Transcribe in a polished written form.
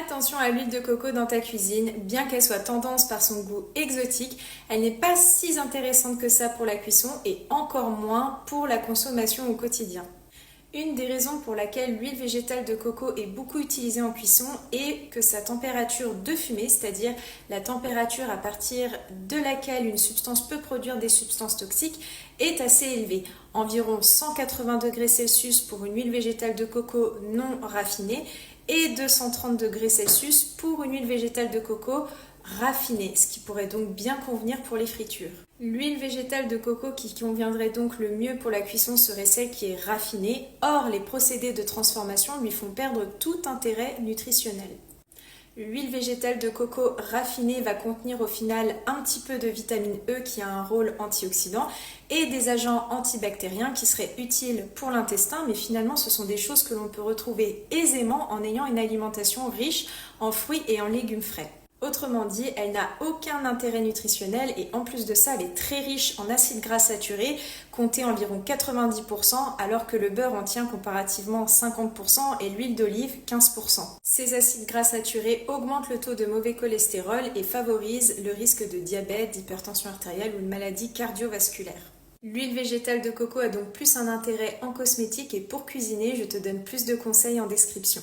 Attention à l'huile de coco dans ta cuisine, bien qu'elle soit tendance par son goût exotique, elle n'est pas si intéressante que ça pour la cuisson et encore moins pour la consommation au quotidien. Une des raisons pour laquelle l'huile végétale de coco est beaucoup utilisée en cuisson est que sa température de fumée, c'est-à-dire la température à partir de laquelle une substance peut produire des substances toxiques, est assez élevée. Environ 180 degrés Celsius pour une huile végétale de coco non raffinée et 230 degrés Celsius pour une huile végétale de coco raffinée, ce qui pourrait donc bien convenir pour les fritures. L'huile végétale de coco qui conviendrait donc le mieux pour la cuisson serait celle qui est raffinée, or les procédés de transformation lui font perdre tout intérêt nutritionnel. L'huile végétale de coco raffinée va contenir au final un petit peu de vitamine E qui a un rôle antioxydant et des agents antibactériens qui seraient utiles pour l'intestin, mais finalement ce sont des choses que l'on peut retrouver aisément en ayant une alimentation riche en fruits et en légumes frais. Autrement dit, elle n'a aucun intérêt nutritionnel et en plus de ça, elle est très riche en acides gras saturés, comptés environ 90%, alors que le beurre en tient comparativement 50% et l'huile d'olive 15%. Ces acides gras saturés augmentent le taux de mauvais cholestérol et favorisent le risque de diabète, d'hypertension artérielle ou de maladies cardiovasculaires. L'huile végétale de coco a donc plus un intérêt en cosmétique et pour cuisiner, je te donne plus de conseils en description.